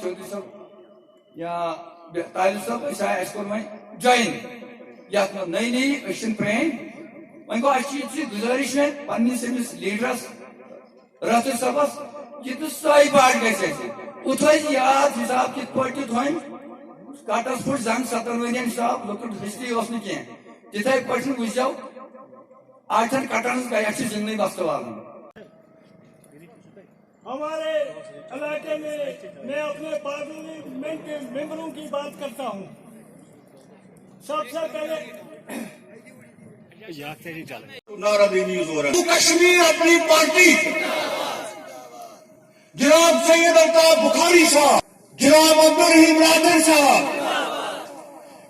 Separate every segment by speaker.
Speaker 1: चौधरी साहब या ताहिर साहब ऐसा इसको मैं ज्वाइन या नई नई एशियन प्रेन वह गो अच्छी गुजारिश है पन्नी से लीडरस राष्ट्र सभा ये तो साई बात कैसे उठे याद हिसाब कित पॉइंट थोइन काटस फुट जंग 97 हिसाब लोकल हिस्ट्री उसने किए जितना एक पर्सन बुझ जाओ आठन काटन का अच्छी जिंदगी वास्तव
Speaker 2: हमारे इलाके में मैं अपने पार्लियामेंट के मेंबरों की बात करता हूँ। सबसे पहले
Speaker 3: नारा देनी हो रहा है कश्मीर अपनी पार्टी जनाब सैयद अल्ताफ बुखारी साहब, जनाब अब्दुल रहीम नादिर साहब,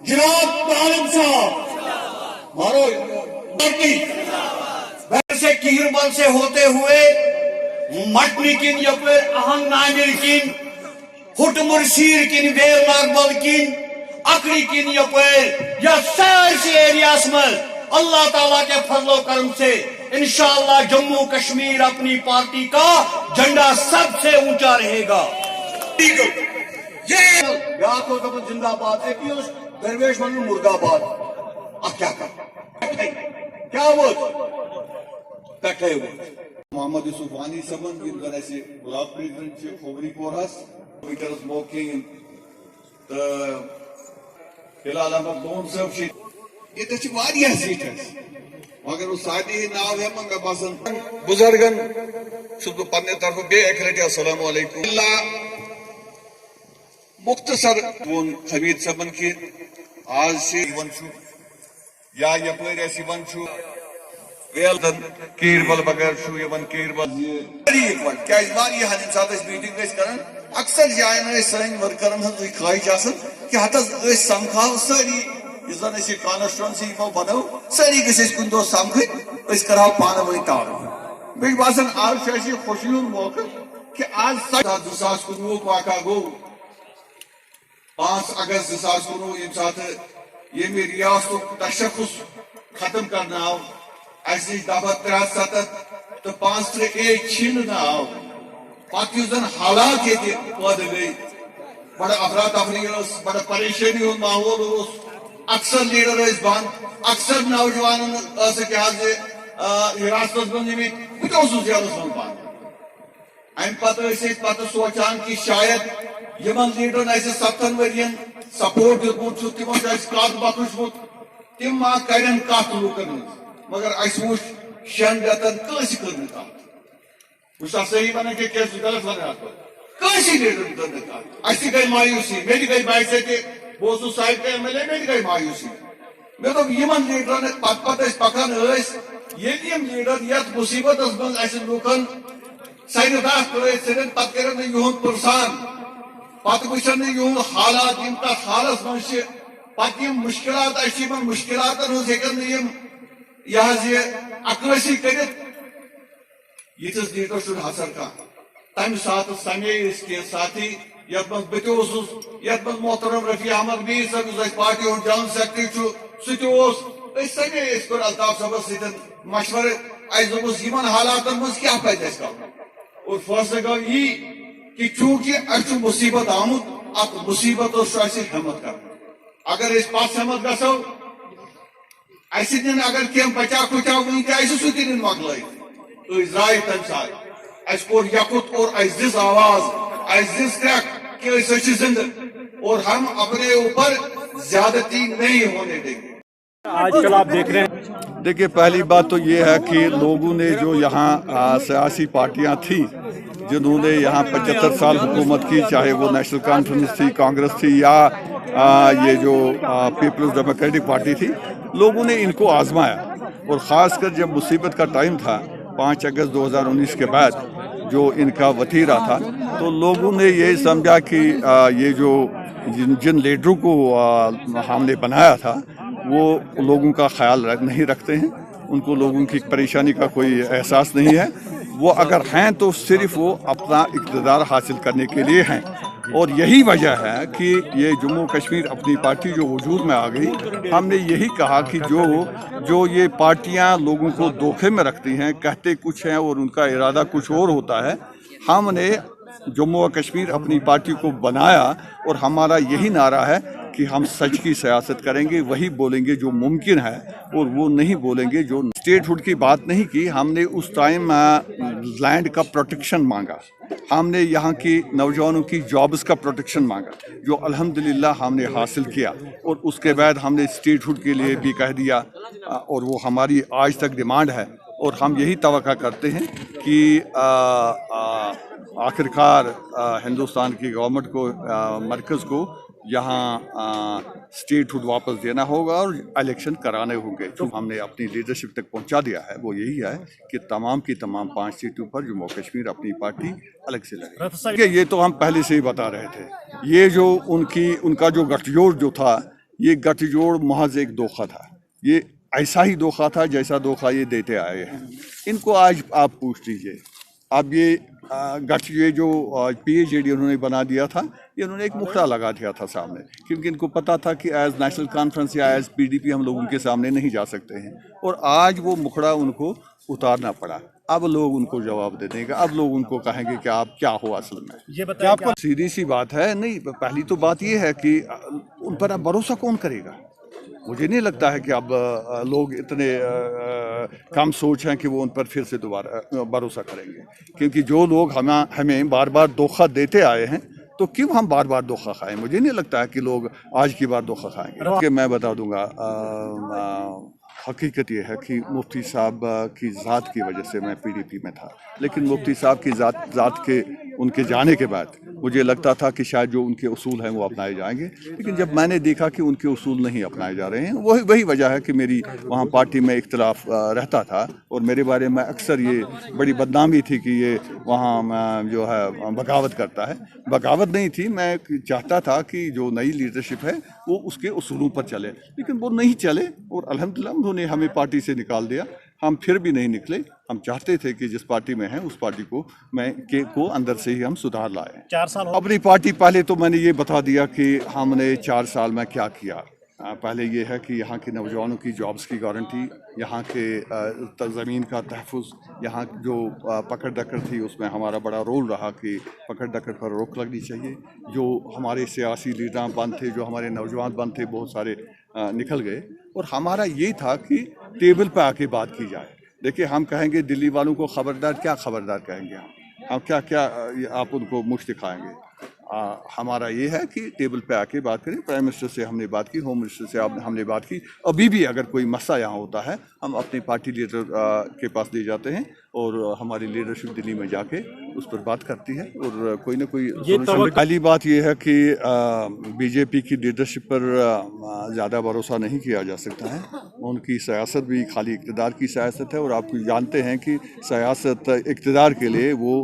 Speaker 3: जनाब तालिब साहब, मारो पार्टी वैसे कीरमल से होते हुए मटनी किन यपर अहंग नामिर किन हुटमुरशीर किन वेल नागबल किन अकड़ी किन यपर या सारे एरियास में अल्लाह ताला के फजलो करम से इंशाअल्लाह जम्मू कश्मीर अपनी पार्टी का झंडा सबसे ऊंचा रहेगा। ये जिंदाबाद दरवेश मन मुर्दाबाद क्या कर क्या वो मोहम्मद यूसुफ वानी सबन गिन ऐसे ब्लॉक प्रेसिडेंट से खोबरी पोरस मीटर स्मोकिंग तो फिलहाल हम दोन सब ये तो वारिया सीट है मगर वो सादी नाव है मंगा बसन बुजुर्गन सुबह पन्ने तरफ बे एकरटी अस्सलाम वालेकुम अल्लाह मुख्तसर वो हमीद सबन की आज से वंशु या यपर ऐसी वंशु वेलदन कीरबल बगैर शू यवन कीरबल क्या इस बार ये हन साथ इस मीटिंग में करन अक्सर जायन सन वर्करन हन ख्वाहिश आसन कि हतस समखाव सारी इजन ऐसी कॉन्स्टिट्यूएंसी मो बनो सारी किसी कुन दो समख इस कराव पान वही तार बेग बासन आज शैशी खुशियों मौका कि आज 2019 वाका गो 5 अगस्त 2019 इन साथ ये मेरी रियासत तशख्खुस खत्म करना आओ ऐसी दफा 73 तो 5 छीन आओ पाकिस्तान हालात ये पैदा गई बड़ा अफरा तफरी बड़ा परेशानी माहौल अक्सर लीडर बंद अक्सर नौजवान क्या हिरासत बंद बंद अम पत सोचान कि शायद यमन लीडर 7 वरियन सपोर्ट दितमुत तिमो कत बख्शमुत तिम मा करन कत लूकन मगर अस वो 6 रेतन कस कर सही वन कि गलत वन कस लीडर कर गई मायूसी मे गई बाइस बहुत साइड के MLA मे गई मायूसी मे दोप यमन लीडरन पत पकान यम लीडर यथ मुसीबत मन लूकन सर तन पत कर युद पुरसान पत वुचन युद हालात यम तथ हालस मन पत मुश्किलात मुश्किलातन हेकन अक्लसी कर यिस लीडर सुन हसर का तम सात समे के साथी यथ मज बत मोहतरम रफी अहमद मीर सब पार्टी जनरल सेक्रेटरी समे कर अल्ताफ साहब सतन मशवर दोस इन हालात मज क्या पे और फैसला गो यी कि चूंकि मुसीबत आमुत अत मुसीबत हिम्मत कर अगर पस हिम्मत गो अगर कह बचा खुचा वन सह मकल राय तम साथ कोर यकुत और दिस आवाज दिस क्रैक कि जिंद और हम अपने ऊपर ज्यादती नहीं होने देंगे।
Speaker 4: आजकल आप देख रहे हैं
Speaker 5: देखिए पहली बात तो ये है कि लोगों ने जो यहाँ सियासी पार्टियाँ थी जिन्होंने यहाँ 75 साल हुकूमत की, चाहे वो नेशनल कॉन्फ्रेंस थी, कांग्रेस थी या ये जो पीपल्स डेमोक्रेटिक पार्टी थी, लोगों ने इनको आजमाया और ख़ासकर जब मुसीबत का टाइम था 5 अगस्त 2019 के बाद जो इनका वतीरा था तो लोगों ने ये समझा कि ये जो जिन लीडरों को हमने बनाया था वो लोगों का ख्याल नहीं रखते हैं, उनको लोगों की परेशानी का कोई एहसास नहीं है, वो अगर हैं तो सिर्फ वो अपना इक़्तिदार हासिल करने के लिए हैं। और यही वजह है कि ये जम्मू कश्मीर अपनी पार्टी जो वजूद में आ गई, हमने यही कहा कि जो ये पार्टियां लोगों को धोखे में रखती हैं, कहते कुछ हैं और उनका इरादा कुछ और होता है, हमने जम्मू और कश्मीर अपनी पार्टी को बनाया और हमारा यही नारा है कि हम सच की सियासत करेंगे, वही बोलेंगे जो मुमकिन है और वो नहीं बोलेंगे जो। स्टेटहुड की बात नहीं की, हमने उस टाइम लैंड का प्रोटेक्शन मांगा, हमने यहाँ की नौजवानों की जॉब्स का प्रोटेक्शन मांगा, जो अल्हम्दुलिल्लाह हमने हासिल किया। और उसके बाद हमने स्टेटहुड के लिए भी कह दिया और वो हमारी आज तक डिमांड है। और हम यही तवक्का करते हैं कि आखिरकार हिंदुस्तान की गवर्नमेंट को, मरकज़ को यहाँ स्टेटहुड वापस देना होगा और इलेक्शन कराने होंगे। जो हमने अपनी लीडरशिप तक पहुँचा दिया है वो यही है कि तमाम की तमाम 5 सीटों पर जम्मू कश्मीर अपनी पार्टी अलग से लड़े। ये तो हम पहले से ही बता रहे थे। ये जो उनका जो गठजोड़ जो था, ये गठजोड़ महज एक धोखा था। ये ऐसा ही धोखा था जैसा धोखा ये देते आए हैं। इनको आज आप पूछ लीजिए। अब ये जो PAJD उन्होंने बना दिया था, ये उन्होंने एक मुखड़ा लगा दिया था सामने, क्योंकि इनको पता था कि एज नेशनल कॉन्फ्रेंस या एज PDP हम लोग उनके सामने नहीं जा सकते हैं। और आज वो मुखड़ा उनको उतारना पड़ा। अब लोग उनको जवाब दे देंगे, अब लोग उनको कहेंगे कि आप क्या हो असल में।
Speaker 4: ये बताइए, आपको
Speaker 5: सीधी सी बात है। नहीं, पहली तो बात ये है कि उन पर अब भरोसा कौन करेगा। मुझे नहीं लगता है कि अब लोग इतने कम सोच हैं कि वो उन पर फिर से दोबारा भरोसा करेंगे, क्योंकि जो लोग हमें बार बार धोखा देते आए हैं, तो क्यों हम बार बार धोखा खाएं। मुझे नहीं लगता है कि लोग आज की बार धोखा खाएंगे। कि मैं बता दूंगा, हकीकत ये है कि मुफ्ती साहब की ज़ात की वजह से मैं PDP में था, लेकिन मुफ्ती साहब की ज़ात के उनके जाने के बाद मुझे लगता था कि शायद जो उनके उसूल हैं वो अपनाए जाएंगे। लेकिन जब मैंने देखा कि उनके उसूल नहीं अपनाए जा रहे हैं, वही वजह है कि मेरी वहाँ पार्टी में इख्तलाफ रहता था और मेरे बारे में अक्सर ये बड़ी बदनामी थी कि ये वहाँ जो है बगावत करता है। बगावत नहीं थी, मैं चाहता था कि जो नई लीडरशिप है वो उसके उसूलों पर चले, लेकिन वो नहीं चले और अल्हम्दुलिल्लाह उन्होंने हमें पार्टी से निकाल दिया। हम फिर भी नहीं निकले। हम चाहते थे कि जिस पार्टी में हैं उस पार्टी को अंदर से ही हम सुधार लाएं।
Speaker 4: 4 साल
Speaker 5: अपनी पार्टी, पहले तो मैंने ये बता दिया कि हमने 4 साल में क्या किया। पहले ये है कि यहाँ के नौजवानों की जॉब्स की गारंटी, यहाँ के ज़मीन का तहफ़्फ़ुज़, यहाँ जो पकड़ दकड़ थी उसमें हमारा बड़ा रोल रहा कि पकड़ दकड़ पर रोक लगनी चाहिए। जो हमारे सियासी लीडर बंद थे, जो हमारे नौजवान बंद थे, बहुत सारे निकल गए। और हमारा ये था कि टेबल पे आके बात की जाए। देखिए, हम कहेंगे दिल्ली वालों को खबरदार, क्या खबरदार कहेंगे हम क्या आप उनको मुश्त दिखाएंगे। हमारा ये है कि टेबल पे आके बात करें। प्राइम मिनिस्टर से हमने बात की, होम मिनिस्टर से हमने बात की। अभी भी अगर कोई मसला यहाँ होता है, हम अपने पार्टी लीडर के पास ले जाते हैं और हमारी लीडरशिप दिल्ली में जाके उस पर बात करती है और कोई ना कोई सोल्यूशन। पहली बात ये है कि BJP की लीडरशिप पर ज़्यादा भरोसा नहीं किया जा सकता है। उनकी सियासत भी खाली इक़्तिदार की सियासत है और आप जानते हैं कि सियासत इक़्तिदार के लिए वो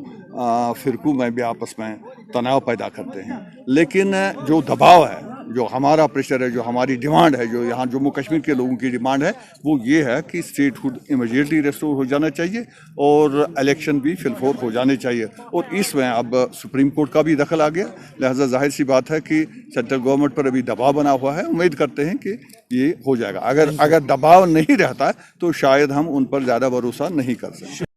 Speaker 5: फ़िरक़ों में भी आपस में तनाव पैदा करते हैं। लेकिन जो दबाव है, जो हमारा प्रेशर है, जो हमारी डिमांड है, जो यहाँ जम्मू कश्मीर के लोगों की डिमांड है, वो ये है कि स्टेटहुड इमीडिएटली रेस्टोर हो जाना चाहिए और इलेक्शन भी फिलफोर हो जाने चाहिए। और इसमें अब सुप्रीम कोर्ट का भी दखल आ गया, लिहाजा जाहिर सी बात है कि सेंट्रल गवर्नमेंट पर अभी दबाव बना हुआ है। उम्मीद करते हैं कि ये हो जाएगा। अगर दबाव नहीं रहता तो शायद हम उन पर ज़्यादा भरोसा नहीं कर सकते।